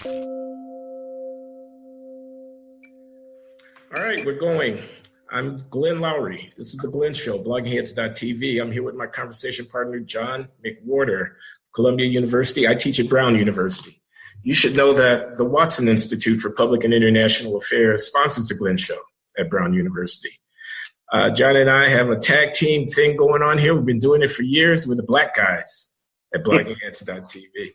All right, we're going. I'm Glenn Loury. This is The Glenn Show, bloggingheads.tv. I'm here with my conversation partner, John McWhorter, Columbia University. I teach at Brown University. You should know that the Watson Institute for Public and International Affairs sponsors The Glenn Show at Brown University. John and I have a tag team thing going on here. We've been doing it for years. We're the black guys at bloggingheads.tv.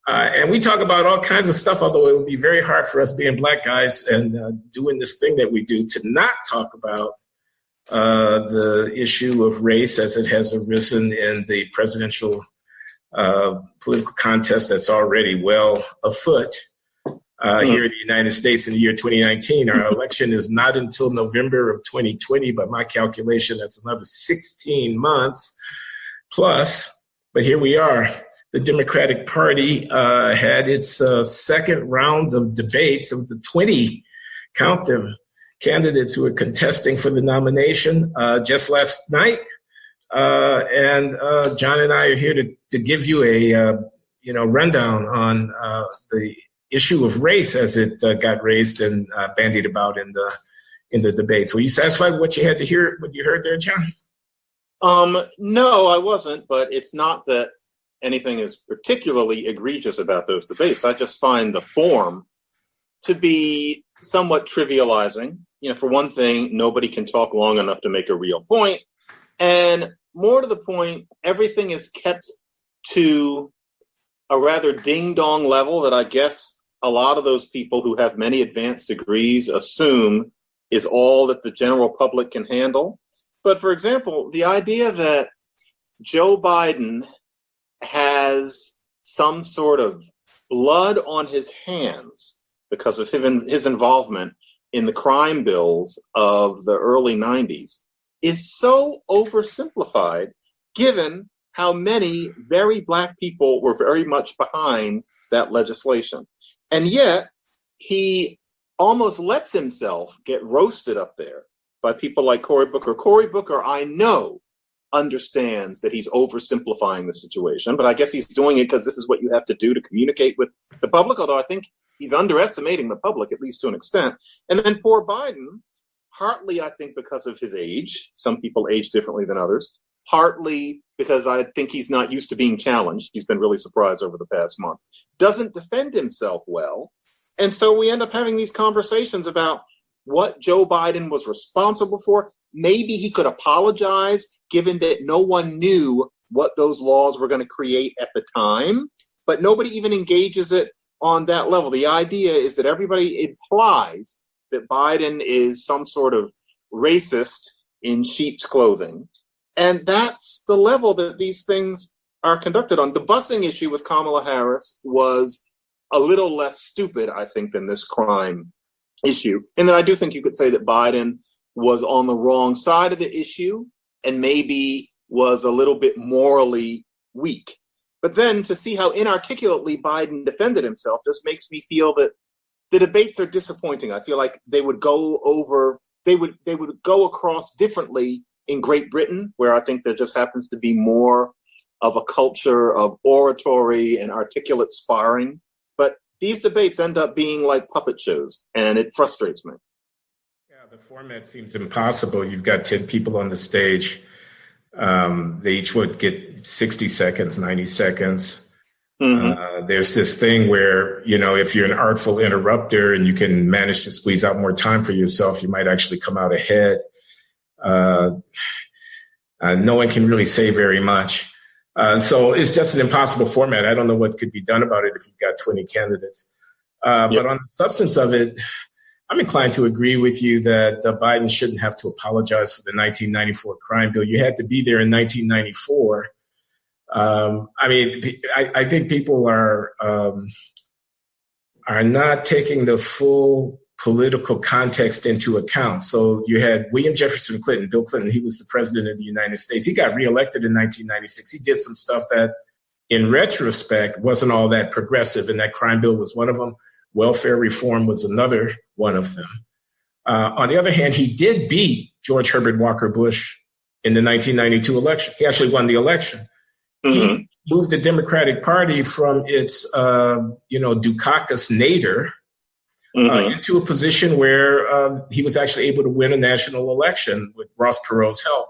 And we talk about all kinds of stuff, although it would be very hard for us being black guys and doing this thing that we do to not talk about the issue of race as it has arisen in the presidential political contest that's already well afoot here in the United States in the year 2019. Our election is not until November of 2020, by my calculation, that's another 16 months plus. But here we are. The Democratic Party had its second round of debates of the 20, count them, candidates who are contesting for the nomination just last night. And John and I are here to give you a rundown on the issue of race as it got raised and bandied about in the debates. Were you satisfied with what you had to hear, what you heard there, John? No, I wasn't, but it's not that anything is particularly egregious about those debates. I just find the form to be somewhat trivializing. For one thing, nobody can talk long enough to make a real point. And more to the point, everything is kept to a rather ding-dong level that I guess a lot of those people who have many advanced degrees assume is all that the general public can handle. But for example, the idea that Joe Biden has some sort of blood on his hands because of his involvement in the crime bills of the early 90s is so oversimplified, given how many very black people were very much behind that legislation. And yet he almost lets himself get roasted up there by people like Cory Booker. Cory Booker, I know, understands that he's oversimplifying the situation, but I guess he's doing it because this is what you have to do to communicate with the public, although I think he's underestimating the public, at least to an extent. And then poor Biden, partly I think because of his age, some people age differently than others, partly because I think he's not used to being challenged, he's been really surprised over the past month, doesn't defend himself well. And so we end up having these conversations about what Joe Biden was responsible for. Maybe he could apologize, given that no one knew what those laws were going to create at the time, but nobody even engages it on that level. The idea is that everybody implies that Biden is some sort of racist in sheep's clothing. And that's the level that these things are conducted on. The busing issue with Kamala Harris was a little less stupid, I think, than this crime issue. And then I do think you could say that Biden was on the wrong side of the issue and maybe was a little bit morally weak. But then to see how inarticulately Biden defended himself just makes me feel that the debates are disappointing. I feel like they would go across differently in Great Britain, where I think there just happens to be more of a culture of oratory and articulate sparring. But these debates end up being like puppet shows, and it frustrates me. The format seems impossible. You've got 10 people on the stage. They each would get 60 seconds, 90 seconds. Mm-hmm. There's this thing where, if you're an artful interrupter and you can manage to squeeze out more time for yourself, you might actually come out ahead. No one can really say very much. So it's just an impossible format. I don't know what could be done about it if you've got 20 candidates. But on the substance of it, I'm inclined to agree with you that Biden shouldn't have to apologize for the 1994 crime bill. You had to be there in 1994. I think people are not taking the full political context into account. So you had William Jefferson Clinton, Bill Clinton, he was the president of the United States. He got reelected in 1996. He did some stuff that, in retrospect, wasn't all that progressive, and that crime bill was one of them. Welfare reform was another one of them. On the other hand, he did beat George Herbert Walker Bush in the 1992 election. He actually won the election. Mm-hmm. moved the Democratic Party from its, Dukakis nadir into a position where he was actually able to win a national election with Ross Perot's help.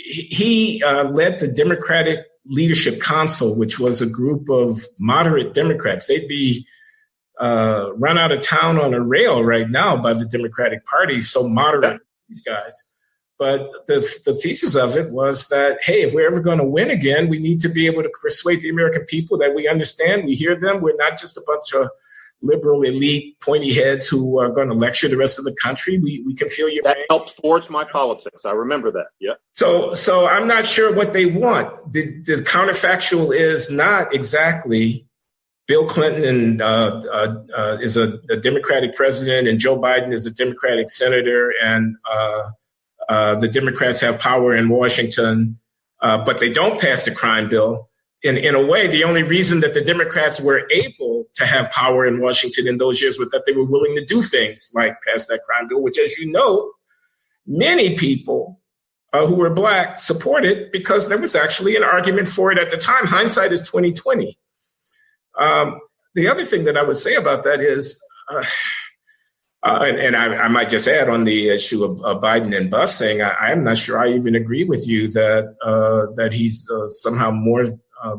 He led the Democratic Leadership Council, which was a group of moderate Democrats. They'd be run out of town on a rail right now by the Democratic Party, so moderate, these guys. But the thesis of it was that, hey, if we're ever going to win again, we need to be able to persuade the American people that we understand, we hear them. We're not just a bunch of liberal elite pointy heads who are going to lecture the rest of the country. We can feel your pain. That helped forge my politics. I remember that. Yeah. So I'm not sure what they want. The counterfactual is not exactly Bill Clinton is a Democratic president and Joe Biden is a Democratic senator, and the Democrats have power in Washington, but they don't pass the crime bill. In a way, the only reason that the Democrats were able to have power in Washington in those years was that they were willing to do things like pass that crime bill, which, as you know, many people who were Black supported because there was actually an argument for it at the time. Hindsight is 20/20. The other thing that I would say about that is, and I might just add on the issue of Biden and busing, I am not sure I even agree with you that he's somehow more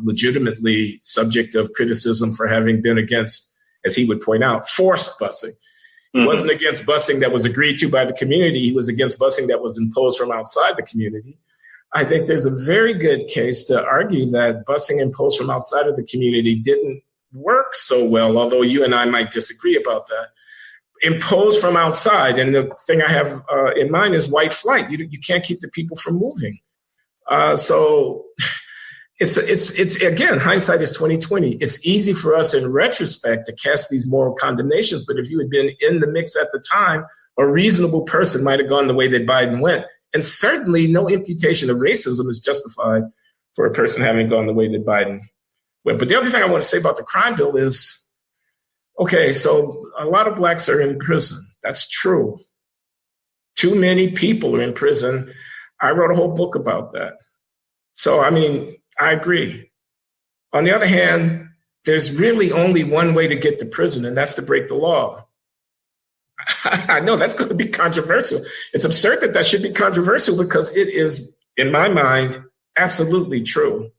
legitimately subject of criticism for having been against, as he would point out, forced busing. He wasn't against busing that was agreed to by the community. He was against busing that was imposed from outside the community. I think there's a very good case to argue that busing imposed from outside of the community didn't work so well, although you and I might disagree about that. Imposed from outside, and the thing I have in mind is white flight. You can't keep the people from moving. So it's again, hindsight is 20/20. It's easy for us in retrospect to cast these moral condemnations, but if you had been in the mix at the time, a reasonable person might have gone the way that Biden went. And certainly no imputation of racism is justified for a person having gone the way that Biden went. But the other thing I want to say about the crime bill is, okay, so a lot of Blacks are in prison. That's true. Too many people are in prison. I wrote a whole book about that. So, I mean, I agree. On the other hand, there's really only one way to get to prison, and that's to break the law. I know that's going to be controversial. It's absurd that should be controversial because it is, in my mind, absolutely true.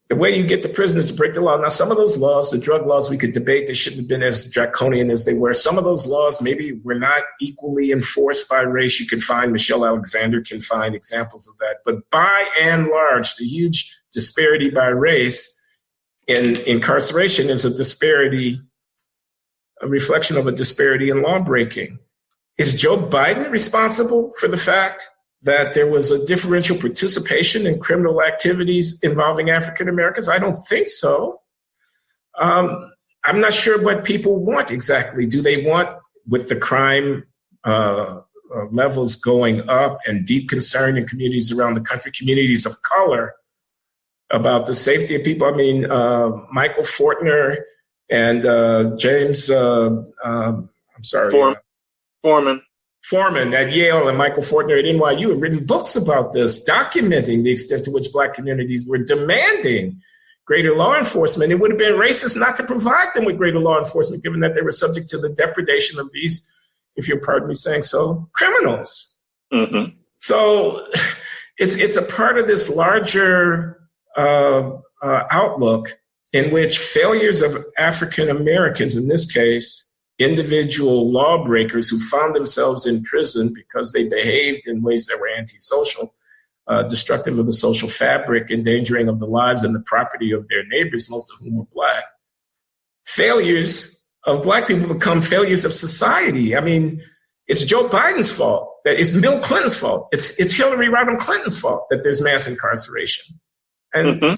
The way you get to prison is to break the law. Now, some of those laws, the drug laws, we could debate. They shouldn't have been as draconian as they were. Some of those laws maybe were not equally enforced by race. You can find, Michelle Alexander can find examples of that. But by and large, the huge disparity by race in incarceration is a reflection of a disparity in law breaking. Is Joe Biden responsible for the fact that there was a differential participation in criminal activities involving African Americans? I don't think so. I'm not sure what people want exactly. Do they want, with the crime levels going up and deep concern in communities around the country, communities of color, about the safety of people? I mean, Michael Fortner and James, Foreman at Yale and Michael Fortner at NYU have written books about this, documenting the extent to which Black communities were demanding greater law enforcement. It would have been racist not to provide them with greater law enforcement, given that they were subject to the depredation of these, if you'll pardon me saying so, criminals. Mm-hmm. So it's a part of this larger outlook in which failures of African Americans, in this case, individual lawbreakers who found themselves in prison because they behaved in ways that were antisocial, destructive of the social fabric, endangering of the lives and the property of their neighbors, most of whom were Black. Failures of Black people become failures of society. I mean, it's Joe Biden's fault. It's Bill Clinton's fault. It's Hillary Rodham Clinton's fault that there's mass incarceration. And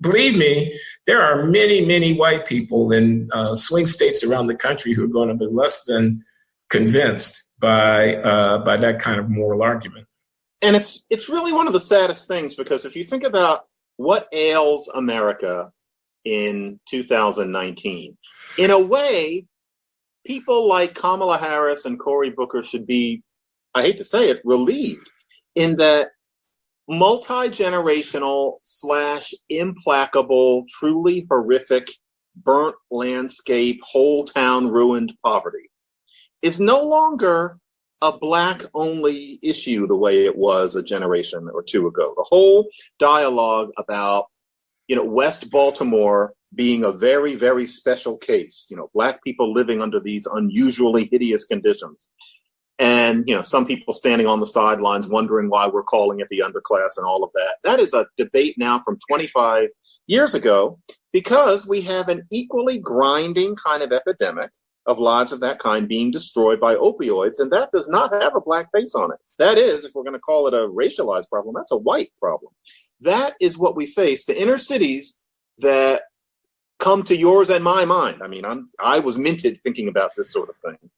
believe me, there are many, many white people in swing states around the country who are going to be less than convinced by that kind of moral argument. And it's really one of the saddest things, because if you think about what ails America in 2019, in a way, people like Kamala Harris and Cory Booker should be, I hate to say it, relieved in that multi-generational / implacable, truly horrific, burnt landscape, whole town ruined poverty is no longer a Black-only issue the way it was a generation or two ago. The whole dialogue about, West Baltimore being a very, very special case, Black people living under these unusually hideous conditions. And, some people standing on the sidelines wondering why we're calling it the underclass and all of that. That is a debate now from 25 years ago, because we have an equally grinding kind of epidemic of lives of that kind being destroyed by opioids, and that does not have a Black face on it. That is, if we're going to call it a racialized problem, that's a white problem. That is what we face. The inner cities that come to yours and my mind, I was minted thinking about this sort of thing,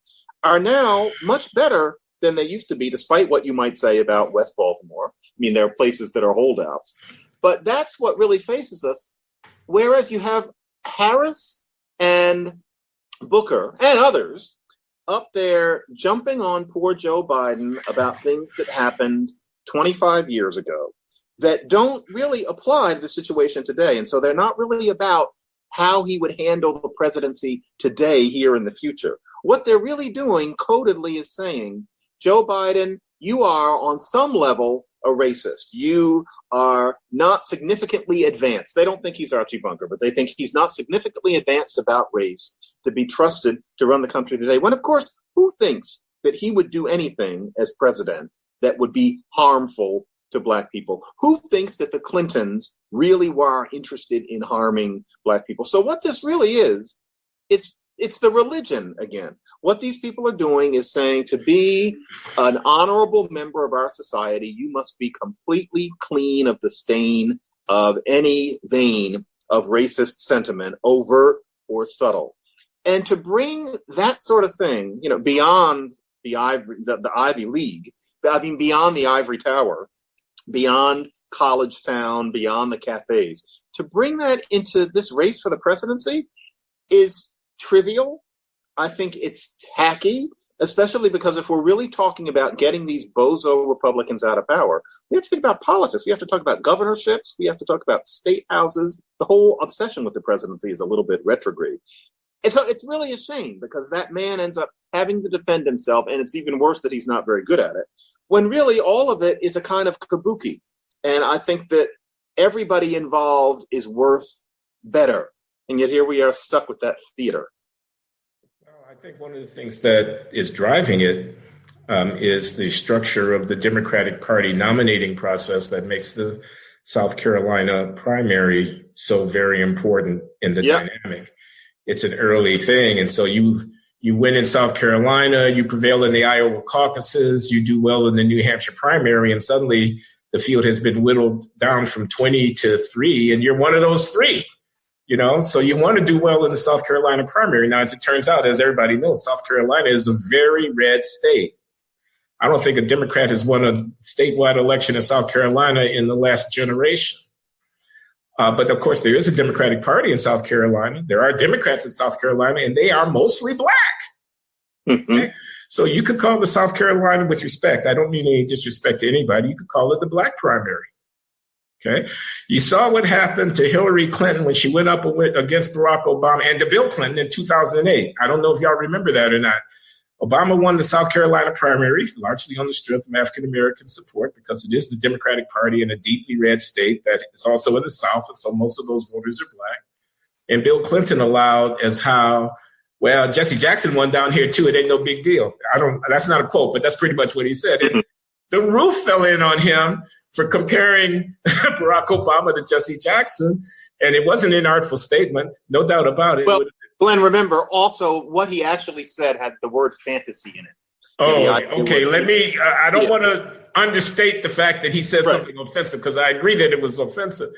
are now much better than they used to be, despite what you might say about West Baltimore. There are places that are holdouts. But that's what really faces us. Whereas you have Harris and Booker and others up there jumping on poor Joe Biden about things that happened 25 years ago that don't really apply to the situation today. And so they're not really about how he would handle the presidency today, here in the future. What they're really doing codedly is saying, Joe Biden, you are on some level a racist. You are not significantly advanced. They don't think he's Archie Bunker, but they think he's not significantly advanced about race to be trusted to run the country today. When, of course, who thinks that he would do anything as president that would be harmful to Black people? Who thinks that the Clintons really were interested in harming Black people? So what this really is, it's the religion again. What these people are doing is saying, to be an honorable member of our society, you must be completely clean of the stain of any vein of racist sentiment, overt or subtle. And to bring that sort of thing, beyond the Ivy League, beyond the ivory tower, beyond College Town, beyond the cafes, to bring that into this race for the presidency is trivial. I think it's tacky, especially because if we're really talking about getting these bozo Republicans out of power, we have to think about politics. We have to talk about governorships. We have to talk about state houses. The whole obsession with the presidency is a little bit retrograde. And so it's really a shame, because that man ends up having to defend himself, and it's even worse that he's not very good at it, when really all of it is a kind of kabuki. And I think that everybody involved is worth better. And yet here we are stuck with that theater. Well, I think one of the things that is driving it is the structure of the Democratic Party nominating process that makes the South Carolina primary so very important in the dynamic. It's an early thing. And so you win in South Carolina, you prevail in the Iowa caucuses, you do well in the New Hampshire primary, and suddenly the field has been whittled down from 20 to 3, and you're one of those 3. So you want to do well in the South Carolina primary. Now, as it turns out, as everybody knows, South Carolina is a very red state. I don't think a Democrat has won a statewide election in South Carolina in the last generation. But of course, there is a Democratic Party in South Carolina. There are Democrats in South Carolina, and they are mostly Black. Mm-hmm. Okay? So you could call the South Carolina, with respect, I don't mean any disrespect to anybody, you could call it the Black primary. Okay, you saw what happened to Hillary Clinton when she went up against Barack Obama and to Bill Clinton in 2008. I don't know if y'all remember that or not. Obama won the South Carolina primary, largely on the strength of African-American support, because it is the Democratic Party in a deeply red state that is also in the South, and so most of those voters are Black. And Bill Clinton allowed as how, well, Jesse Jackson won down here too. It ain't no big deal. That's not a quote, but that's pretty much what he said. And the roof fell in on him for comparing Barack Obama to Jesse Jackson. And it wasn't an artful statement, no doubt about it. Well, Glenn, remember also what he actually said had the word fantasy in it. Oh, okay. I don't want to understate the fact that he said something offensive, because I agree that it was offensive.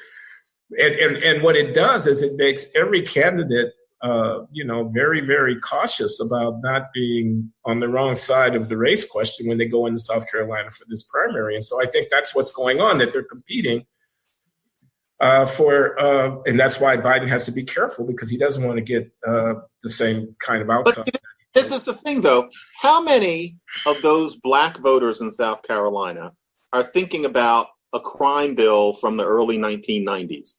And what it does is it makes every candidate, very, very cautious about not being on the wrong side of the race question when they go into South Carolina for this primary. And so I think that's what's going on, that they're competing and that's why Biden has to be careful, because he doesn't want to get the same kind of outcome. But this is the thing, though. How many of those Black voters in South Carolina are thinking about a crime bill from the early 1990s.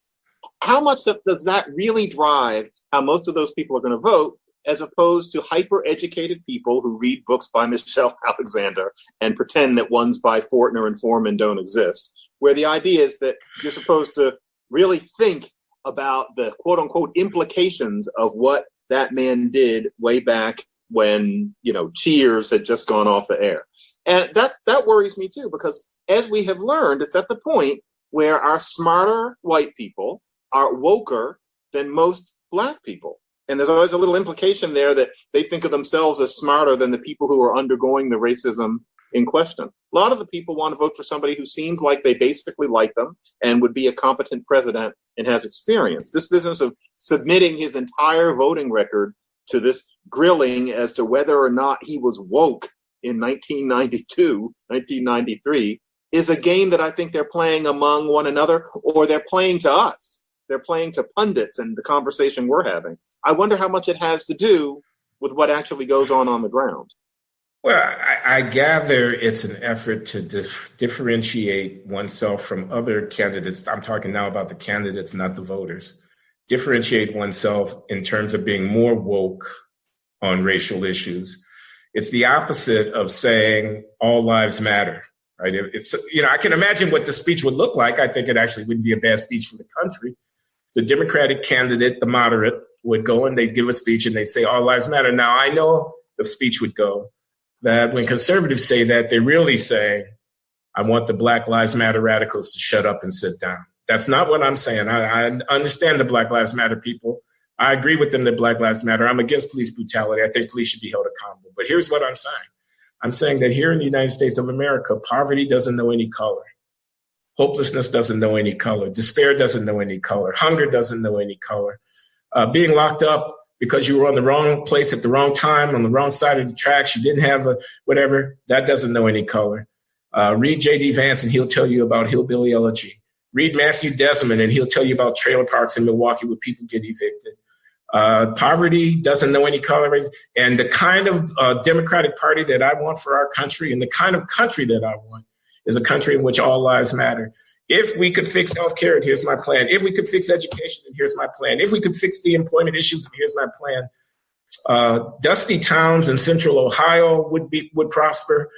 How much does that really drive how most of those people are going to vote, as opposed to hyper-educated people who read books by Michelle Alexander and pretend that ones by Fortner and Foreman don't exist, where the idea is that you're supposed to really think about the quote-unquote implications of what that man did way back when, Cheers had just gone off the air. And that worries me too, because as we have learned, it's at the point where our smarter white people are woker than most black people. And there's always a little implication there that they think of themselves as smarter than the people who are undergoing the racism in question. A lot of the people want to vote for somebody who seems like they basically like them and would be a competent president and has experience. This business of submitting his entire voting record to this grilling as to whether or not he was woke in 1992, 1993, is a game that I think they're playing among one another, or they're playing to us. They're playing to pundits and the conversation we're having. I wonder how much it has to do with what actually goes on the ground. Well, I gather it's an effort to differentiate oneself from other candidates. I'm talking now about the candidates, not the voters. Differentiate oneself in terms of being more woke on racial issues. It's the opposite of saying all lives matter, right? It's, I can imagine what the speech would look like. I think it actually wouldn't be a bad speech for the country. The Democratic candidate, the moderate, would go and they'd give a speech and they'd say all lives matter. Now, I know the speech would go that when conservatives say that, they really say, I want the Black Lives Matter radicals to shut up and sit down. That's not what I'm saying. I understand the Black Lives Matter people. I agree with them that Black Lives Matter. I'm against police brutality. I think police should be held accountable. But here's what I'm saying. I'm saying that here in the United States of America, poverty doesn't know any color. Hopelessness doesn't know any color. Despair doesn't know any color. Hunger doesn't know any color. Being locked up because you were on the wrong place at the wrong time, on the wrong side of the tracks, you didn't have whatever, that doesn't know any color. Read J.D. Vance and he'll tell you about hillbilly elegy. Read Matthew Desmond and he'll tell you about trailer parks in Milwaukee where people get evicted. Poverty doesn't know any color. And the kind of Democratic Party that I want for our country and the kind of country that I want is a country in which all lives matter. If we could fix healthcare, and here's my plan. If we could fix education, and here's my plan. If we could fix the employment issues, and here's my plan. Dusty towns in central Ohio would prosper.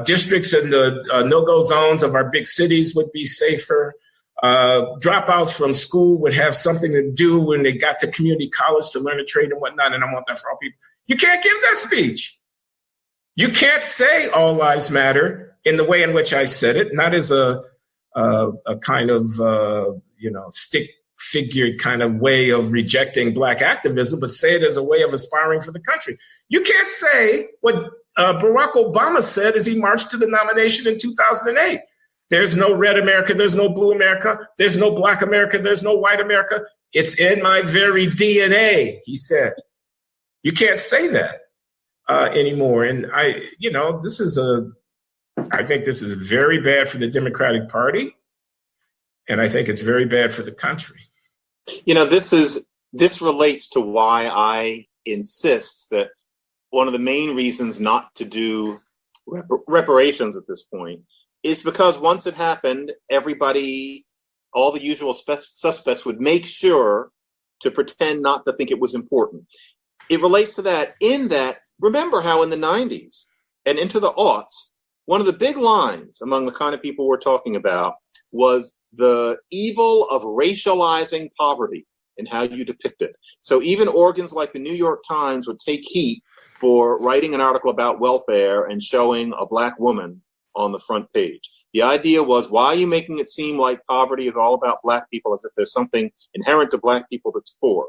Districts in the no-go zones of our big cities would be safer. Dropouts from school would have something to do when they got to community college to learn a trade and whatnot, and I want that for all people. You can't give that speech. You can't say all lives matter in the way in which I said it, not as a kind of, stick-figured kind of way of rejecting Black activism, but say it as a way of aspiring for the country. You can't say what Barack Obama said as he marched to the nomination in 2008. There's no red America, there's no blue America, there's no Black America, there's no white America. It's in my very DNA, he said. You can't say that anymore. And I think this is very bad for the Democratic Party, and I think it's very bad for the country. This relates to why I insist that one of the main reasons not to do reparations at this point is because once it happened, everybody, all the usual suspects would make sure to pretend not to think it was important. It relates to that in that, remember how in the 90s and into the aughts, one of the big lines among the kind of people we're talking about was the evil of racializing poverty and how you depict it. So even organs like the New York Times would take heat for writing an article about welfare and showing a Black woman on the front page. The idea was, why are you making it seem like poverty is all about Black people, as if there's something inherent to Black people that's poor?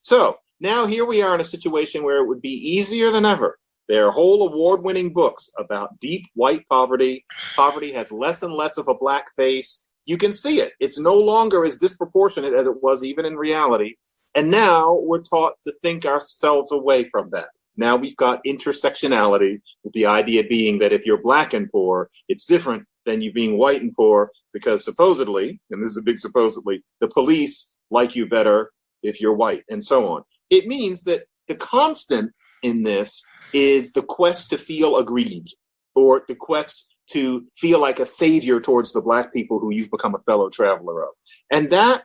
So now here we are in a situation where it would be easier than ever. There are whole award-winning books about deep white poverty. Poverty has less and less of a Black face. You can see it. It's no longer as disproportionate as it was even in reality. And now we're taught to think ourselves away from that. Now we've got intersectionality, with the idea being that if you're Black and poor, it's different than you being white and poor, because supposedly, and this is a big supposedly, the police like you better if you're white, and so on. It means that the constant in this is the quest to feel aggrieved, or the quest to feel like a savior towards the black people who you've become a fellow traveler of. And that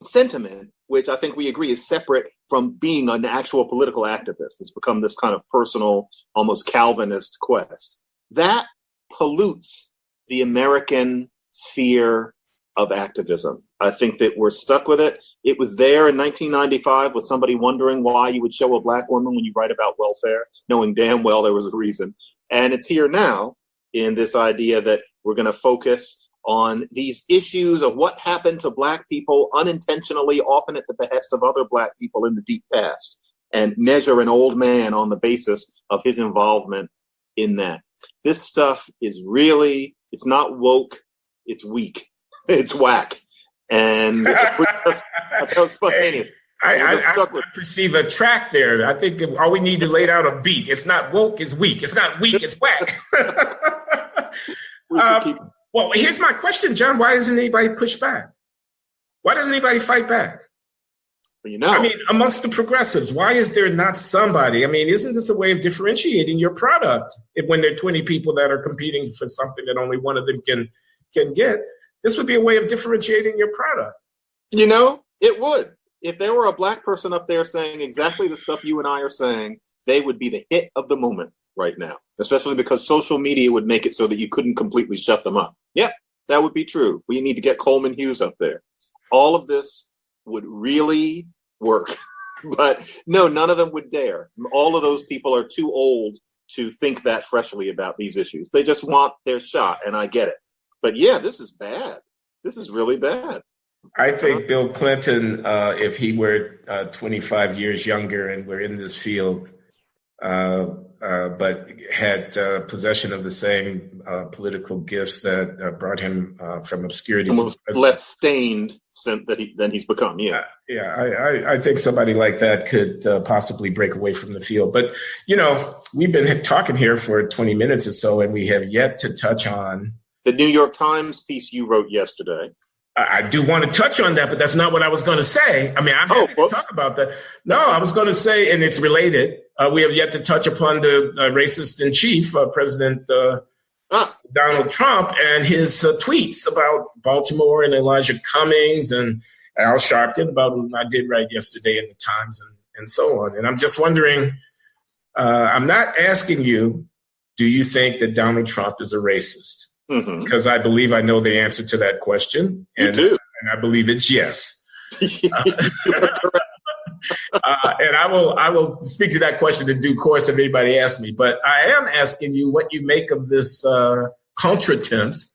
sentiment, which I think we agree is separate from being an actual political activist, it's become this kind of personal, almost Calvinist quest, that pollutes the American sphere of activism. I think that we're stuck with it. It was there in 1995 with somebody wondering why you would show a black woman when you write about welfare, knowing damn well there was a reason. And it's here now in this idea that we're going to focus on these issues of what happened to black people unintentionally, often at the behest of other black people in the deep past, and measure an old man on the basis of his involvement in that. This stuff is really, it's not woke, it's weak. It's whack. And that was spontaneous. I perceive a track there. I think all we need to lay out a beat. It's not woke, it's weak. It's not weak, it's whack. Well, here's my question, John. Why doesn't anybody push back? Why doesn't anybody fight back? Well, I mean, amongst the progressives, why is there not somebody? I mean, isn't this a way of differentiating your product when there are 20 people that are competing for something that only one of them can get? This would be a way of differentiating your product. It would. If there were a black person up there saying exactly the stuff you and I are saying, they would be the hit of the moment right now, especially because social media would make it so that you couldn't completely shut them up. Yep, that would be true. We need to get Coleman Hughes up there. All of this would really work. But no, none of them would dare. All of those people are too old to think that freshly about these issues. They just want their shot, and I get it. But yeah, this is bad. This is really bad. I think Bill Clinton, if he were 25 years younger and were in this field, but had possession of the same political gifts that brought him from obscurity, almost less stained than he's become. Yeah, I think somebody like that could possibly break away from the field. But we've been talking here for 20 minutes or so, and we have yet to touch on the New York Times piece you wrote yesterday. I do want to touch on that, but that's not what I was going to say. I mean, I'm happy to talk about that. No, I was going to say, and it's related, we have yet to touch upon the racist in chief, President Donald Trump, and his tweets about Baltimore and Elijah Cummings and Al Sharpton, about whom I did write yesterday in the Times and so on. And I'm just wondering, I'm not asking you, do you think that Donald Trump is a racist? Mm-hmm. Because I believe I know the answer to that question. You do. And I believe it's yes. And I will speak to that question in due course if anybody asks me. But I am asking you what you make of this contretemps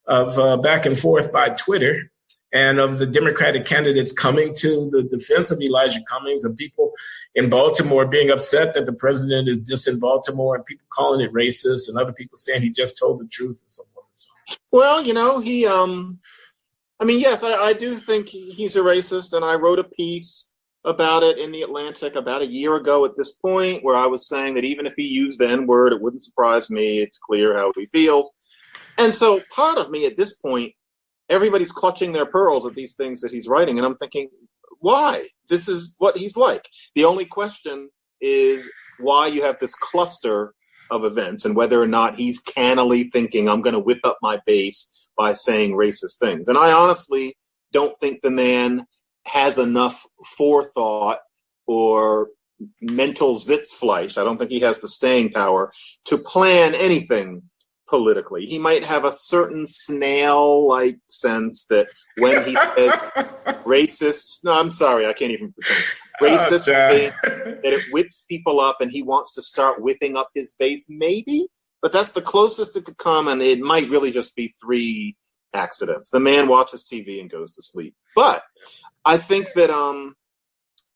of back and forth by Twitter and of the Democratic candidates coming to the defense of Elijah Cummings and people in Baltimore being upset that the president is dissing Baltimore and people calling it racist and other people saying he just told the truth and so forth. Well, yes, I do think he's a racist. And I wrote a piece about it in The Atlantic about a year ago at this point, where I was saying that even if he used the N-word, it wouldn't surprise me. It's clear how he feels. And so part of me at this point, everybody's clutching their pearls at these things that he's writing. And I'm thinking, why? This is what he's like. The only question is why you have this cluster of events and whether or not he's cannily thinking, I'm going to whip up my base by saying racist things. And I honestly don't think the man has enough forethought or mental Sitzfleisch. I don't think he has the staying power to plan anything politically. He might have a certain snail-like sense that when he says racist, no, I'm sorry, I can't even pretend. Racist thing, that it whips people up and he wants to start whipping up his base, maybe, but that's the closest it could come, and it might really just be 3 accidents. The man watches TV and goes to sleep. But I think that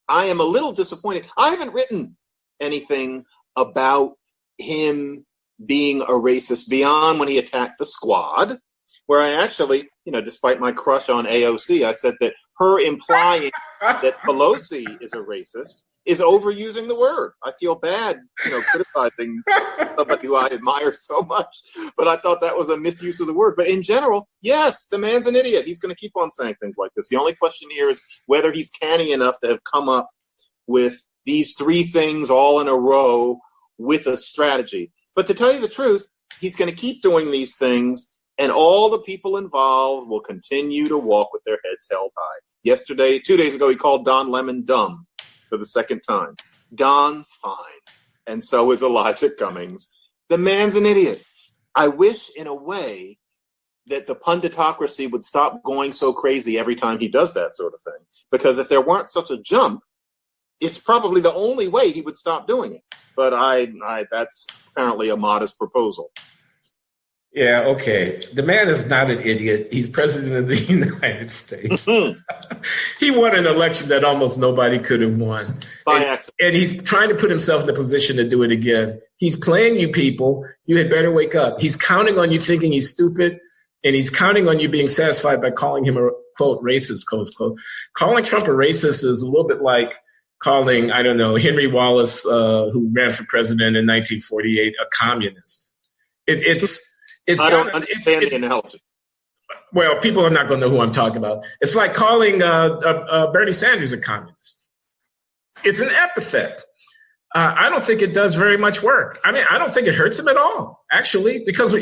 I am a little disappointed. I haven't written anything about him being a racist beyond when he attacked the Squad, where I actually, despite my crush on AOC, I said that her implying that Pelosi is a racist is overusing the word. I feel bad, criticizing somebody who I admire so much, but I thought that was a misuse of the word. But in general, yes, the man's an idiot. He's going to keep on saying things like this. The only question here is whether he's canny enough to have come up with these 3 things all in a row with a strategy. But to tell you the truth, he's going to keep doing these things, and all the people involved will continue to walk with their heads held high. 2 days ago, he called Don Lemon dumb for the second time. Don's fine, and so is Elijah Cummings. The man's an idiot. I wish, in a way, that the punditocracy would stop going so crazy every time he does that sort of thing. Because if there weren't such a jump, it's probably the only way he would stop doing it. But that's apparently a modest proposal. Yeah, okay. The man is not an idiot. He's president of the United States. He won an election that almost nobody could have won. By accident. And he's trying to put himself in a position to do it again. He's playing you people. You had better wake up. He's counting on you thinking he's stupid, and he's counting on you being satisfied by calling him a, quote, racist, close quote. Calling Trump a racist is a little bit like calling, I don't know, Henry Wallace, who ran for president in 1948, a communist. I don't understand the analogy. Well, people are not going to know who I'm talking about. It's like calling Bernie Sanders a communist. It's an epithet. I don't think it does very much work. I mean, I don't think it hurts him at all, actually, because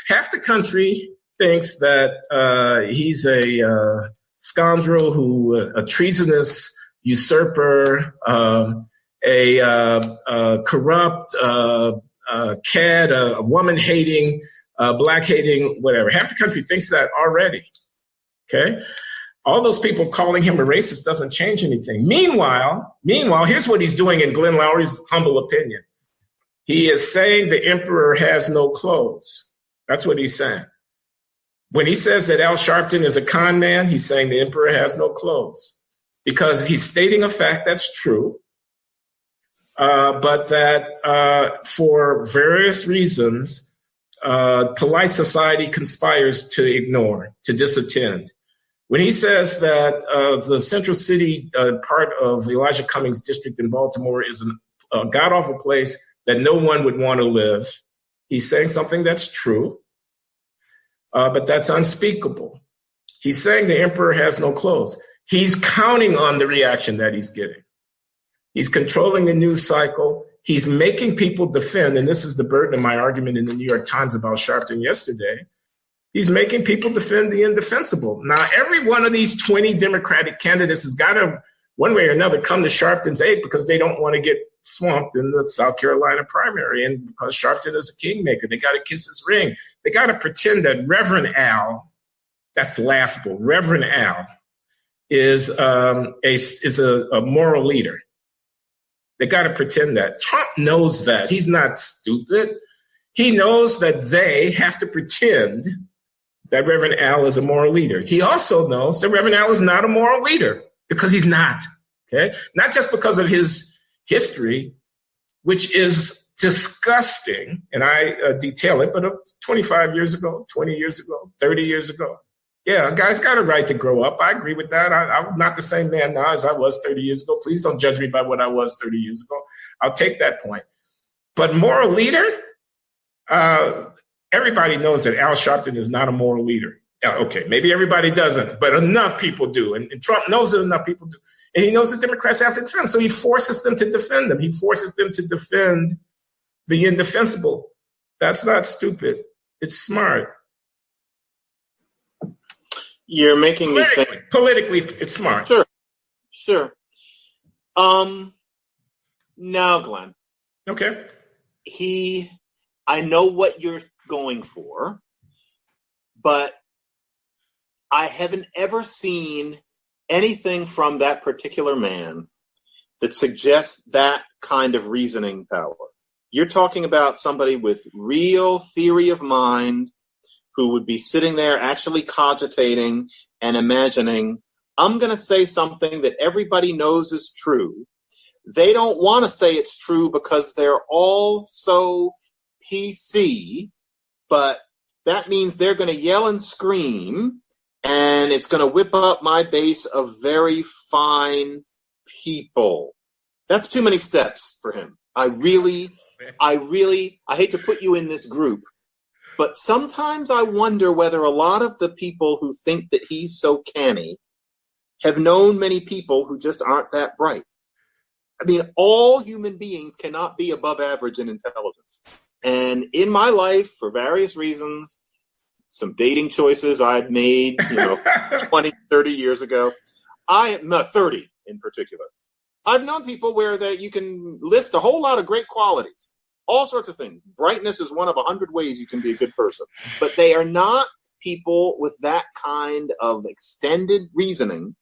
half the country thinks that he's a scoundrel, a treasonous usurper, a corrupt cad, a woman-hating, black-hating, whatever. Half the country thinks that already, okay? All those people calling him a racist doesn't change anything. Meanwhile, here's what he's doing in Glenn Loury's humble opinion. He is saying the emperor has no clothes. That's what he's saying. When he says that Al Sharpton is a con man, he's saying the emperor has no clothes because he's stating a fact that's true, but that for various reasons, polite society conspires to ignore, to disattend. When he says that the Central City part of Elijah Cummings' district in Baltimore is a god-awful place that no one would want to live, he's saying something that's true, but that's unspeakable. He's saying the emperor has no clothes. He's counting on the reaction that he's getting. He's controlling the news cycle. He's making people defend, and this is the burden of my argument in the New York Times about Sharpton yesterday. He's making people defend the indefensible. Now, every one of these 20 Democratic candidates has got to, one way or another, come to Sharpton's aid because they don't want to get swamped in the South Carolina primary. And because Sharpton is a kingmaker, they got to kiss his ring. They got to pretend that Reverend Al, that's laughable, Reverend Al is a moral leader. They got to pretend that. Trump knows that. He's not stupid. He knows that they have to pretend that Reverend Al is a moral leader. He also knows that Reverend Al is not a moral leader because he's not, okay? Not just because of his history, which is disgusting, and I detail it, but 25 years ago, 20 years ago, 30 years ago. Yeah, a guy's got a right to grow up. I agree with that. I'm not the same man now as I was 30 years ago. Please don't judge me by what I was 30 years ago. I'll take that point. But moral leader? Everybody knows that Al Sharpton is not a moral leader. Okay, maybe everybody doesn't, but enough people do. And Trump knows that enough people do. And he knows that Democrats have to defend. So he forces them to defend them. He forces them to defend the indefensible. That's not stupid. It's smart. You're making me think. Politically, it's smart. Sure. Now, Glenn. Okay. I know what you're going for, but I haven't ever seen anything from that particular man that suggests that kind of reasoning power. You're talking about somebody with real theory of mind who would be sitting there actually cogitating and imagining, I'm going to say something that everybody knows is true. They don't want to say it's true because they're all so PC, but that means they're going to yell and scream, and it's going to whip up my base of very fine people. That's too many steps for him. I hate to put you in this group, but sometimes I wonder whether a lot of the people who think that he's so canny have known many people who just aren't that bright. I mean, all human beings cannot be above average in intelligence. And in my life, for various reasons, some dating choices I'd made, 20, 30 years ago, 30 in particular. I've known people where that you can list a whole lot of great qualities, all sorts of things. Brightness is one of 100 ways you can be a good person. But they are not people with that kind of extended reasoning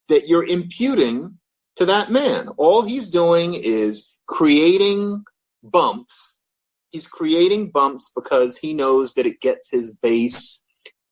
that you're imputing to that man. All he's doing is creating bumps. He's creating bumps because he knows that it gets his base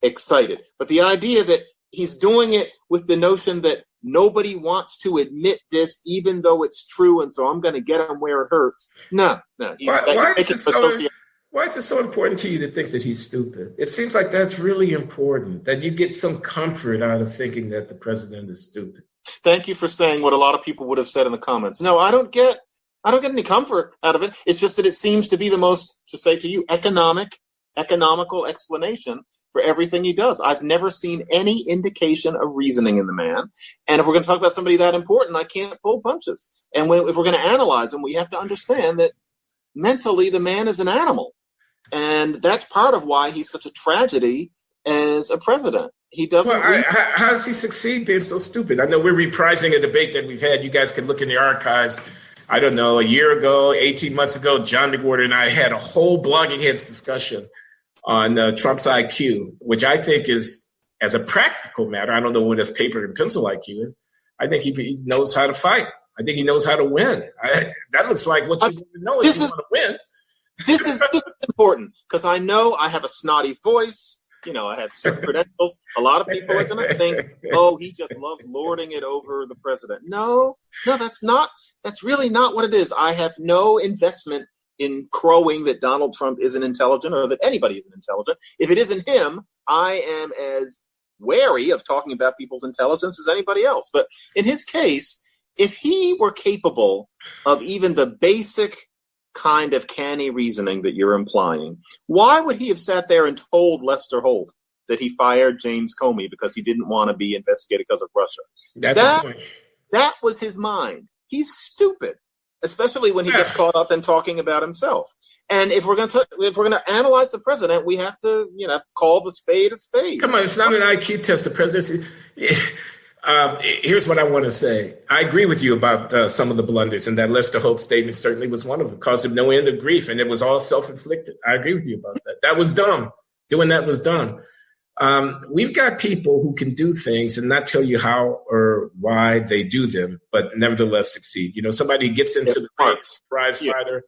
excited. But the idea that he's doing it with the notion that nobody wants to admit this, even though it's true, and so I'm going to get him where it hurts. No. Why is it so important to you to think that he's stupid? It seems like that's really important, that you get some comfort out of thinking that the president is stupid. Thank you for saying what a lot of people would have said in the comments. No, I don't get any comfort out of it. It's just that it seems to be the most, to say to you, economical explanation for everything he does. I've never seen any indication of reasoning in the man. And if we're going to talk about somebody that important, I can't pull punches. And if we're going to analyze him, we have to understand that mentally the man is an animal. And that's part of why he's such a tragedy as a president. He doesn't. How does he succeed being so stupid? I know we're reprising a debate that we've had. You guys can look in the archives. I don't know, a year ago, 18 months ago, John McWhorter and I had a whole Blogging Heads discussion on Trump's IQ, which I think is, as a practical matter, I don't know what his paper and pencil IQ is. I think he knows how to fight. I think he knows how to win. That looks like what you need to know if you want to win. This is important because I know I have a snotty voice. I have certain credentials. A lot of people are going to think, he just loves lording it over the president. No, that's really not what it is. I have no investment in crowing that Donald Trump isn't intelligent or that anybody isn't intelligent. If it isn't him, I am as wary of talking about people's intelligence as anybody else. But in his case, if he were capable of even the basic kind of canny reasoning that you're implying, why would he have sat there and told Lester Holt that he fired James Comey because he didn't want to be investigated because of Russia? That was his mind. He's stupid, especially when he gets caught up in talking about himself. And if we're going to analyze the president, we have to call the spade a spade. Come on, it's not an IQ test. The presidency. Here's what I want to say. I agree with you about some of the blunders, and that Lester Holt statement certainly was one of them. Caused him no end of grief, and it was all self-inflicted. I agree with you about that. That was dumb. Doing that was dumb. We've got people who can do things and not tell you how or why they do them, but nevertheless succeed. Somebody who gets into the fight, prize fighter,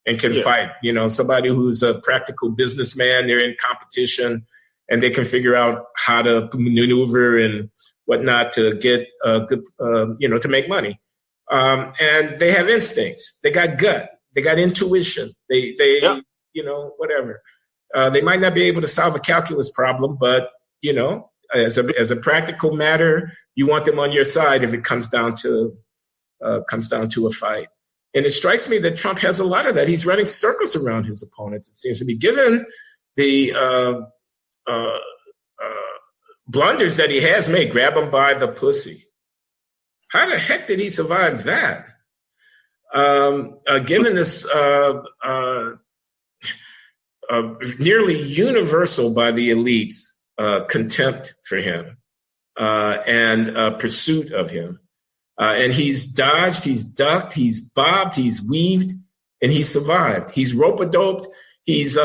and can fight. Somebody who's a practical businessman. They're in competition, and they can figure out how to maneuver and whatnot to get good, to make money. And they have instincts. They got gut. They got intuition. They whatever. They might not be able to solve a calculus problem, but, as a practical matter, you want them on your side if it comes down to a fight. And it strikes me that Trump has a lot of that. He's running circles around his opponents, it seems to be. Given the blunders that he has made, grab him by the pussy. How the heck did he survive that? Given this nearly universal by the elites contempt for him and pursuit of him. And he's dodged, he's ducked, he's bobbed, he's weaved, and he's survived. He's rope-a-doped. He's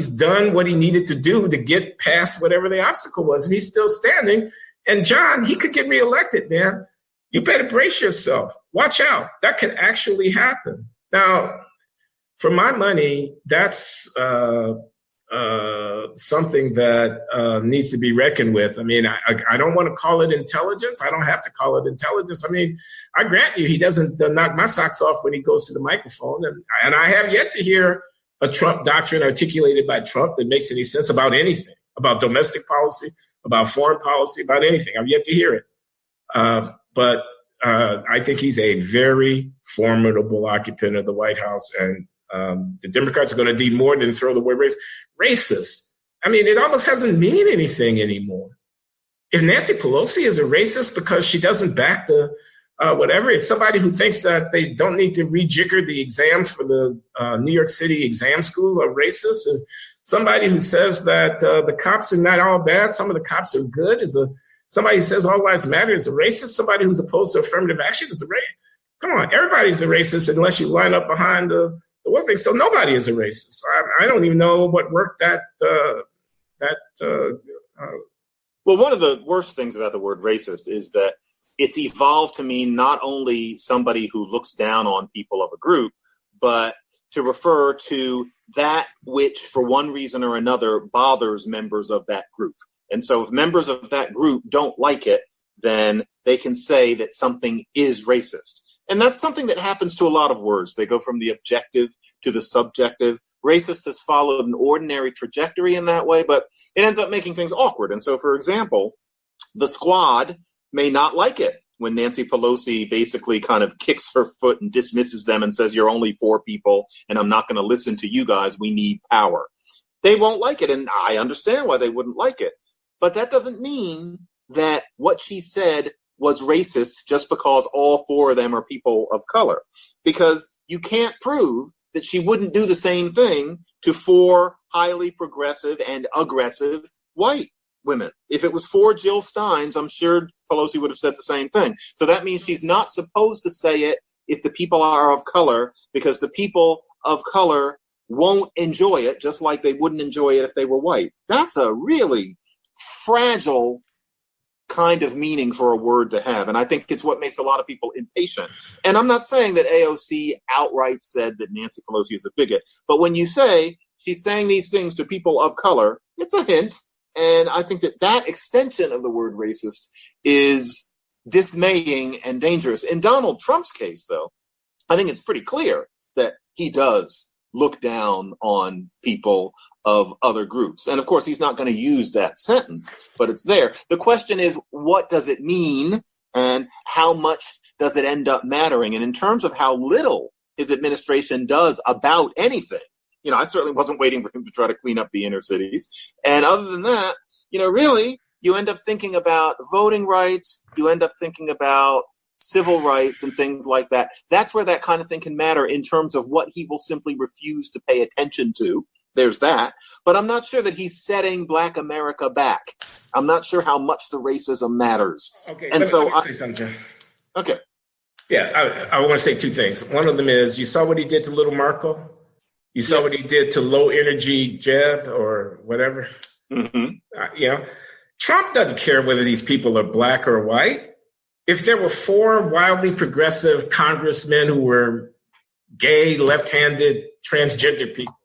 done what he needed to do to get past whatever the obstacle was, and he's still standing. And John, he could get reelected, man. You better brace yourself. Watch out. That could actually happen. Now, for my money, that's something that needs to be reckoned with. I mean, I don't want to call it intelligence. I don't have to call it intelligence. I mean, I grant you, he doesn't knock my socks off when he goes to the microphone. And I have yet to hear a Trump doctrine articulated by Trump that makes any sense about anything, about domestic policy, about foreign policy, about anything. I've yet to hear it. But I think he's a very formidable occupant of the White House. And the Democrats are going to do more than throw the word racist. I mean, it almost doesn't mean anything anymore. If Nancy Pelosi is a racist because she doesn't back the whatever. If somebody who thinks that they don't need to rejigger the exams for the New York City exam school are racist, and somebody who says that the cops are not all bad, some of the cops are good, somebody who says all lives matter is a racist, somebody who's opposed to affirmative action is a racist. Come on, everybody's a racist unless you line up behind the one thing. So nobody is a racist. I don't even know what work Well, one of the worst things about the word racist is that it's evolved to mean not only somebody who looks down on people of a group, but to refer to that which, for one reason or another, bothers members of that group. And so if members of that group don't like it, then they can say that something is racist. And that's something that happens to a lot of words. They go from the objective to the subjective. Racist has followed an ordinary trajectory in that way, but it ends up making things awkward. And so, for example, the Squad may not like it when Nancy Pelosi basically kind of kicks her foot and dismisses them and says, you're only 4 people and I'm not going to listen to you guys. We need power. They won't like it. And I understand why they wouldn't like it. But that doesn't mean that what she said was racist just because all 4 of them are people of color. Because you can't prove that she wouldn't do the same thing to 4 highly progressive and aggressive white women. If it was 4 Jill Steins, I'm sure Pelosi would have said the same thing. So that means she's not supposed to say it if the people are of color, because the people of color won't enjoy it, just like they wouldn't enjoy it if they were white. That's a really fragile kind of meaning for a word to have. And I think it's what makes a lot of people impatient. And I'm not saying that AOC outright said that Nancy Pelosi is a bigot, but when you say she's saying these things to people of color, it's a hint. And I think that extension of the word racist is dismaying and dangerous. In Donald Trump's case, though, I think it's pretty clear that he does look down on people of other groups. And of course, he's not going to use that sentence, but it's there. The question is, what does it mean and how much does it end up mattering? And in terms of how little his administration does about anything, I certainly wasn't waiting for him to try to clean up the inner cities. And other than that, really, you end up thinking about voting rights. You end up thinking about civil rights and things like that. That's where that kind of thing can matter in terms of what he will simply refuse to pay attention to. There's that. But I'm not sure that he's setting Black America back. I'm not sure how much the racism matters. Okay, and let me say something. Okay. Yeah, I want to say 2 things. One of them is, you saw what he did to Little Marco? You saw what he did to low energy Jeb or whatever? Mm-hmm. Trump doesn't care whether these people are black or white. If there were 4 wildly progressive congressmen who were gay, left-handed, transgender people,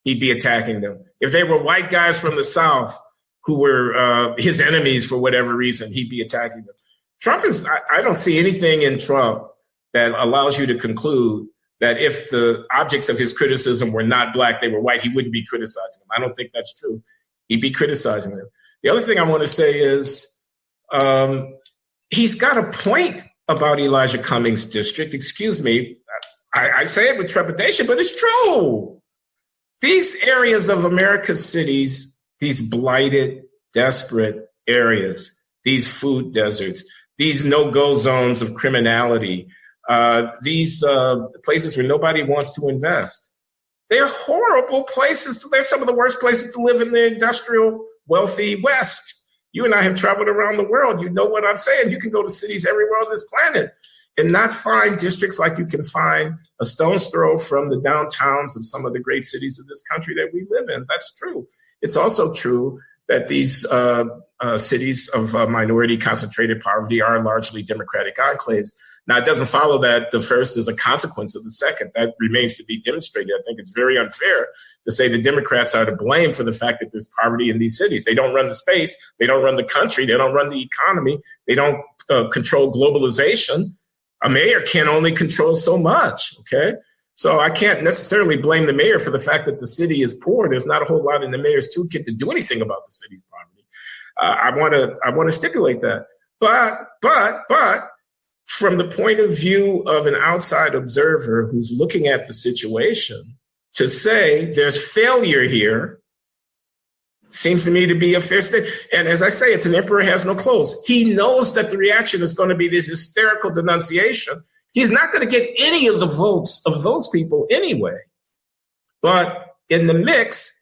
he'd be attacking them. If they were white guys from the South who were his enemies for whatever reason, he'd be attacking them. I don't see anything in Trump that allows you to conclude that if the objects of his criticism were not black, they were white, he wouldn't be criticizing them. I don't think that's true. He'd be criticizing them. The other thing I want to say is he's got a point about Elijah Cummings' district. Excuse me. I say it with trepidation, but it's true. These areas of America's cities, these blighted, desperate areas, these food deserts, these no-go zones of criminality, these places where nobody wants to invest. They're horrible places. They're some of the worst places to live in the industrial, wealthy West. You and I have traveled around the world. You know what I'm saying. You can go to cities everywhere on this planet and not find districts like you can find a stone's throw from the downtowns of some of the great cities of this country that we live in. That's true. It's also true that these cities of minority concentrated poverty are largely Democratic enclaves. Now, it doesn't follow that the first is a consequence of the second. That remains to be demonstrated. I think it's very unfair to say the Democrats are to blame for the fact that there's poverty in these cities. They don't run the states. They don't run the country. They don't run the economy. They don't control globalization. A mayor can only control so much, okay? So I can't necessarily blame the mayor for the fact that the city is poor. There's not a whole lot in the mayor's toolkit to do anything about the city's poverty. I want to stipulate that. But from the point of view of an outside observer who's looking at the situation, to say there's failure here seems to me to be a fair statement. And as I say, it's an emperor has no clothes. He knows that the reaction is going to be this hysterical denunciation. He's not going to get any of the votes of those people anyway. But in the mix,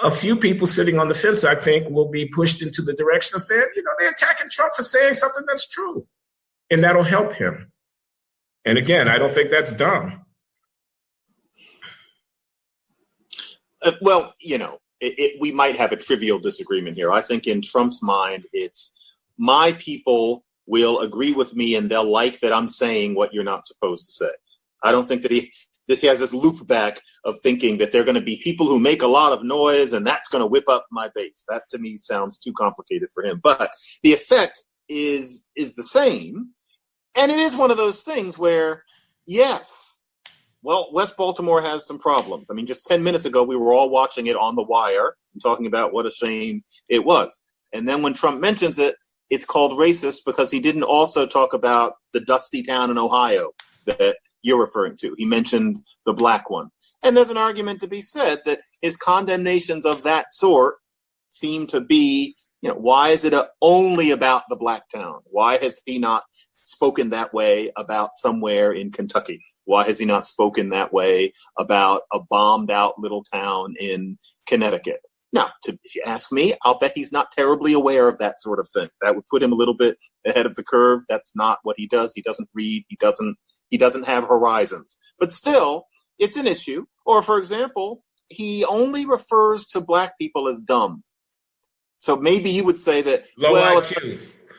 a few people sitting on the fence, I think, will be pushed into the direction of saying, they're attacking Trump for saying something that's true. And that'll help him. And again, I don't think that's dumb. Well, we might have a trivial disagreement here. I think in Trump's mind, it's my people will agree with me and they'll like that I'm saying what you're not supposed to say. I don't think that he has this loop back of thinking that there are going to be people who make a lot of noise and that's going to whip up my base. That to me sounds too complicated for him. But the effect is the same. And it is one of those things where, yes, well, West Baltimore has some problems. I mean, just 10 minutes ago, we were all watching it on The Wire and talking about what a shame it was. And then when Trump mentions it, it's called racist because he didn't also talk about the dusty town in Ohio that you're referring to. He mentioned the black one. And there's an argument to be said that his condemnations of that sort seem to be, why is it only about the black town? Why has he not spoken that way about somewhere in Kentucky? Why has he not spoken that way about a bombed out little town in Connecticut? Now, if you ask me, I'll bet he's not terribly aware of that sort of thing. That would put him a little bit ahead of the curve. That's not what he does. He doesn't read. He doesn't have horizons. But still, it's an issue. Or, for example, he only refers to black people as dumb. So maybe you would say that,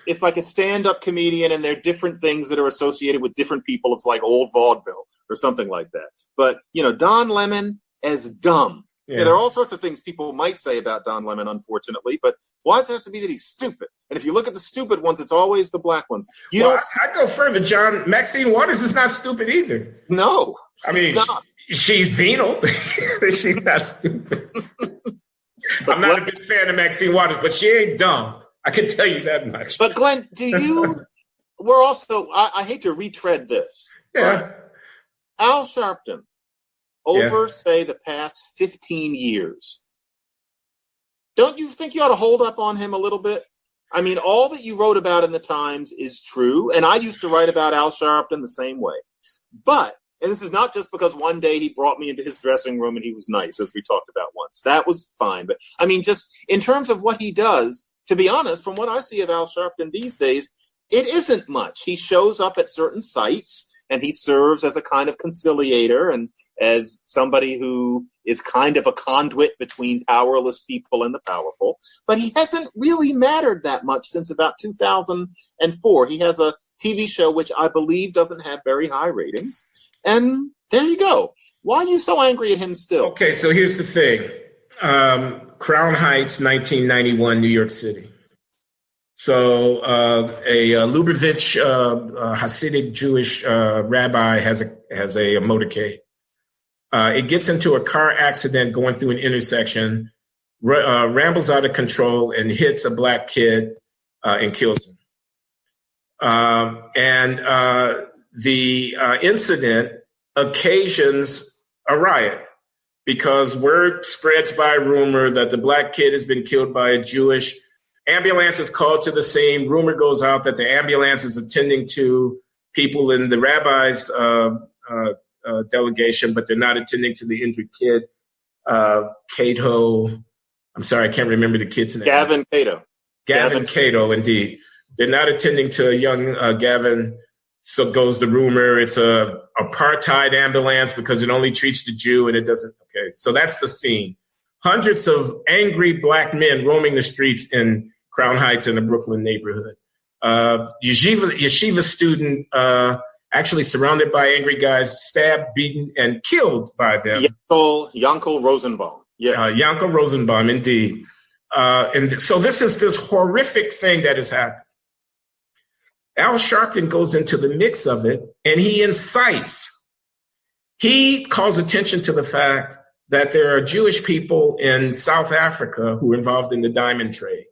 it's like a stand-up comedian and there are different things that are associated with different people. It's like old vaudeville or something like that. But, Don Lemon as dumb. Yeah, there are all sorts of things people might say about Don Lemon, unfortunately, but why does it have to be that he's stupid? And if you look at the stupid ones, it's always the black ones. I go further, John. Maxine Waters is not stupid either. No. She's venal. She's not stupid. I'm not a big fan of Maxine Waters, but she ain't dumb. I can tell you that much. But Glenn, we're also, I hate to retread this. Yeah. Al Sharpton, say the past 15 years. Don't you think you ought to hold up on him a little bit? I mean, all that you wrote about in the Times is true. And I used to write about Al Sharpton the same way. But, and this is not just because one day he brought me into his dressing room and he was nice, as we talked about once. That was fine. But I mean, just in terms of what he does, to be honest, from what I see of Al Sharpton these days, it isn't much. He shows up at certain sites and he serves as a kind of conciliator and as somebody who is kind of a conduit between powerless people and the powerful. But he hasn't really mattered that much since about 2004. He has a TV show which I believe doesn't have very high ratings. And there you go. Why are you so angry at him still? Okay, so here's the thing. Crown Heights, 1991, New York City. So a Lubavitch Hasidic Jewish rabbi has a motorcade. It gets into a car accident going through an intersection, rambles out of control and hits a black kid and kills him. The incident occasions a riot because word spreads by rumor that the black kid has been killed by a Jewish. Ambulance is called to the scene. Rumor goes out that the ambulance is attending to people in the rabbi's delegation, but they're not attending to the injured kid. Cato, I'm sorry, I can't remember the kid's name. Gavin Cato. Gavin Cato, indeed. They're not attending to a young Gavin. So goes the rumor. It's a apartheid ambulance because it only treats the Jew and it doesn't. Okay, so that's the scene. Hundreds of angry black men roaming the streets in Crown Heights in the Brooklyn neighborhood. Yeshiva student actually surrounded by angry guys, stabbed, beaten, and killed by them. Yankel Rosenbaum. Yes. Yankel Rosenbaum, indeed. And so this is this horrific thing that has happened. Al Sharpton goes into the mix of it, and he incites. He calls attention to the fact that there are Jewish people in South Africa who are involved in the diamond trade.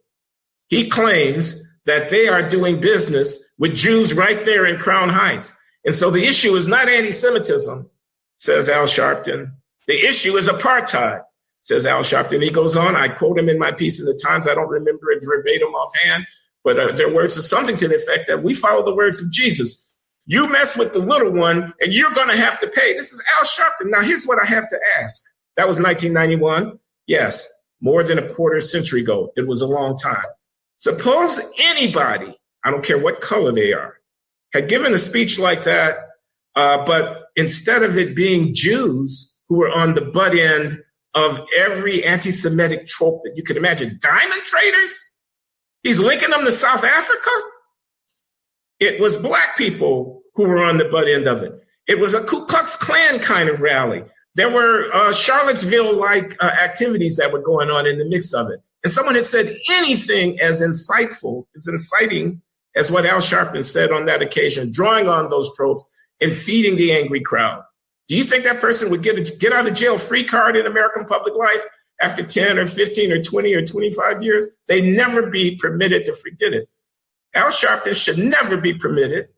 He claims that they are doing business with Jews right there in Crown Heights. And so the issue is not anti-Semitism, says Al Sharpton. The issue is apartheid. says Al Sharpton. He goes on, I quote him in my piece in the Times. I don't remember it verbatim offhand, but their words are something to the effect that we follow the words of Jesus. You mess with the little one, and you're going to have to pay. This is Al Sharpton. Now, here's what I have to ask. That was 1991. Yes, more than a quarter century ago. It was a long time. Suppose anybody, I don't care what color they are, had given a speech like that, but instead of it being Jews who were on the butt end of every anti-Semitic trope that you could imagine, diamond traders, he's linking them to South Africa. It was black people who were on the butt end of it. It was a Ku Klux Klan kind of rally. There were Charlottesville-like activities that were going on in the mix of it. And someone had said anything as inciting as what Al Sharpton said on that occasion, drawing on those tropes and feeding the angry crowd. Do you think that person would get a get out of jail free card in American public life after 10 or 15 or 20 or 25 years? They never be permitted to forget it. Al Sharpton should never be permitted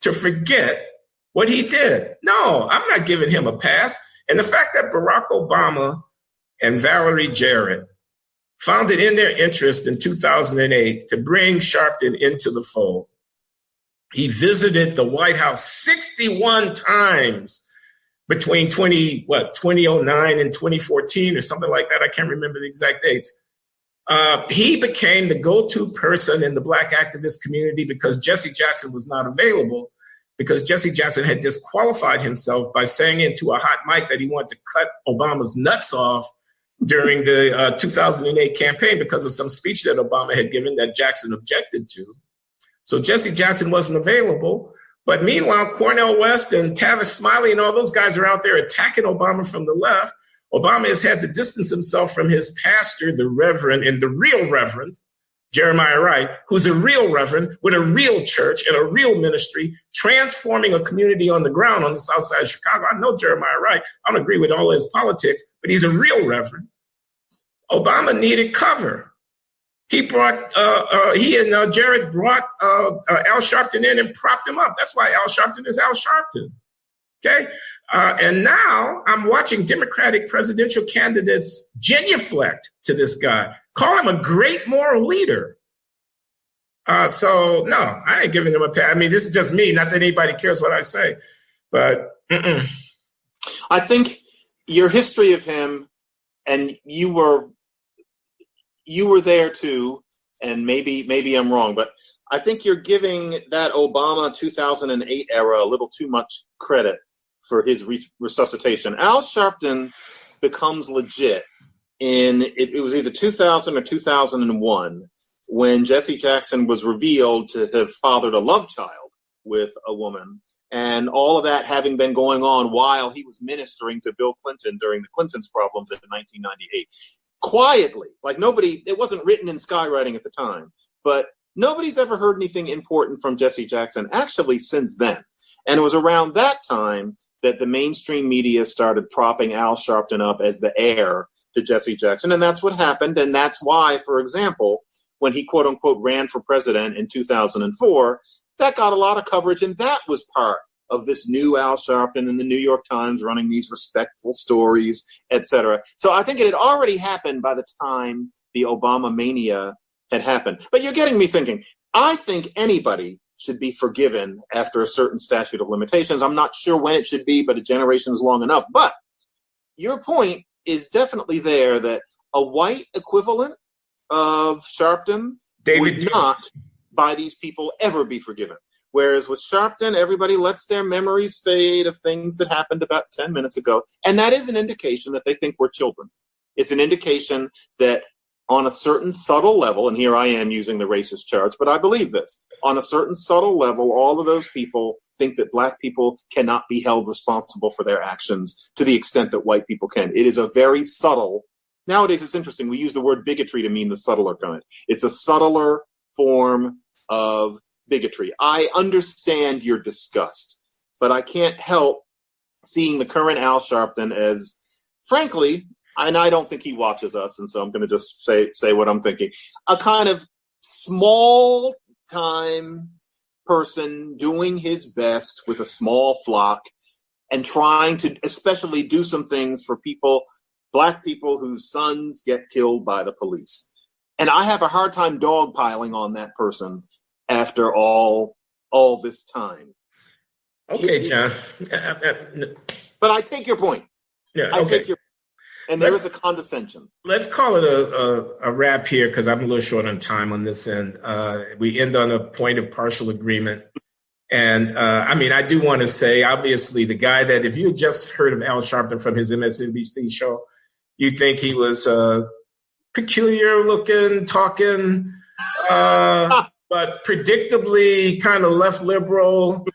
to forget what he did. No, I'm not giving him a pass. And the fact that Barack Obama and Valerie Jarrett found it in their interest in 2008 to bring Sharpton into the fold. He visited the White House 61 times between 2009 and 2014 or something like that. I can't remember the exact dates. He became the go-to person in the black activist community because Jesse Jackson was not available, because Jesse Jackson had disqualified himself by saying into a hot mic that he wanted to cut Obama's nuts off during the 2008 campaign because of some speech that Obama had given that Jackson objected to. So Jesse Jackson wasn't available. But meanwhile, Cornel West and Tavis Smiley and all those guys are out there attacking Obama from the left. Obama has had to distance himself from his pastor, the Reverend, and the real Reverend, Jeremiah Wright, who's a real Reverend with a real church and a real ministry, transforming a community on the ground on the south side of Chicago. I know Jeremiah Wright. I don't agree with all his politics, but he's a real Reverend. Obama needed cover. He and Jared brought Al Sharpton in and propped him up. That's why Al Sharpton is Al Sharpton. Okay? And now I'm watching Democratic presidential candidates genuflect to this guy, call him a great moral leader. So, no, I ain't giving him a pass. I mean, this is just me. Not that anybody cares what I say. But I think your history of him, and you were there too, and maybe I'm wrong, but I think you're giving that Obama 2008 era a little too much credit for his resuscitation. Al Sharpton becomes legit it was either 2000 or 2001 when Jesse Jackson was revealed to have fathered a love child with a woman, and all of that having been going on while he was ministering to Bill Clinton during the Clinton's problems in 1998. Quietly, like nobody, it wasn't written in skywriting at the time, but nobody's ever heard anything important from Jesse Jackson actually since then. And it was around that time that the mainstream media started propping Al Sharpton up as the heir to Jesse Jackson. And that's what happened. And that's why, for example, when he quote unquote ran for president in 2004, that got a lot of coverage. And that was part of this new Al Sharpton in the New York Times running these respectful stories, etc. So I think it had already happened by the time the Obama mania had happened. But you're getting me thinking. I think anybody should be forgiven after a certain statute of limitations. I'm not sure when it should be, but a generation is long enough. But your point is definitely there that a white equivalent of Sharpton would not, by these people, ever be forgiven. Whereas with Sharpton, everybody lets their memories fade of things that happened about 10 minutes ago. And that is an indication that they think we're children. It's an indication that on a certain subtle level, and here I am using the racist charge, but I believe this, on a certain subtle level, all of those people think that black people cannot be held responsible for their actions to the extent that white people can. It is a very subtle, nowadays it's interesting, we use the word bigotry to mean the subtler kind. It's a subtler form of bigotry. I understand your disgust, but I can't help seeing the current Al Sharpton as, frankly, and I don't think he watches us, and so I'm going to just say what I'm thinking, a kind of small-time person doing his best with a small flock and trying to especially do some things for people black people whose sons get killed by the police. And I have a hard time dogpiling on that person after all this time. Okay, John. But I take your point. Yeah, I okay. take your and there is a condescension. Let's call it a wrap here because I'm a little short on time on this end. We end on a point of partial agreement. And I do want to say, obviously, the guy that if you had just heard of Al Sharpton from his MSNBC show, you think he was peculiar looking, talking, but predictably kind of left liberal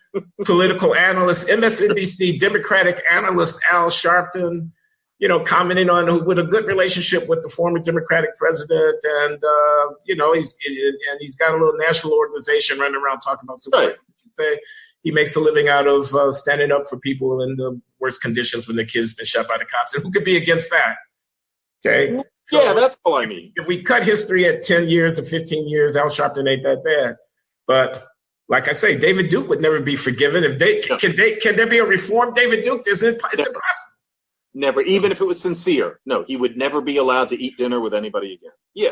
political analyst, MSNBC Democratic analyst Al Sharpton, commenting on with a good relationship with the former Democratic president. And, he's got a little national organization running around talking about civil rights. Say he makes a living out of standing up for people in the worst conditions when the kid's been shot by the cops. And who could be against that? Okay. Yeah, that's all I mean. If we cut history at 10 years or 15 years, Al Sharpton ain't that bad. But like I say, David Duke would never be forgiven. Can there be a reform David Duke? It's impossible. Never, even if it was sincere. No, he would never be allowed to eat dinner with anybody again. Yeah.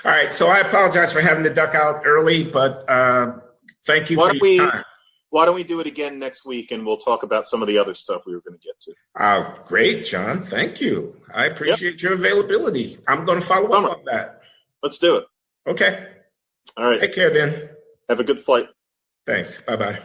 All right. So I apologize for having to duck out early, but thank you for your time. Why don't we do it again next week, and we'll talk about some of the other stuff we were going to get to. Great, John. Thank you. I appreciate your availability. I'm going to follow up on that. Let's do it. Okay. All right. Take care, then. Have a good flight. Thanks. Bye-bye.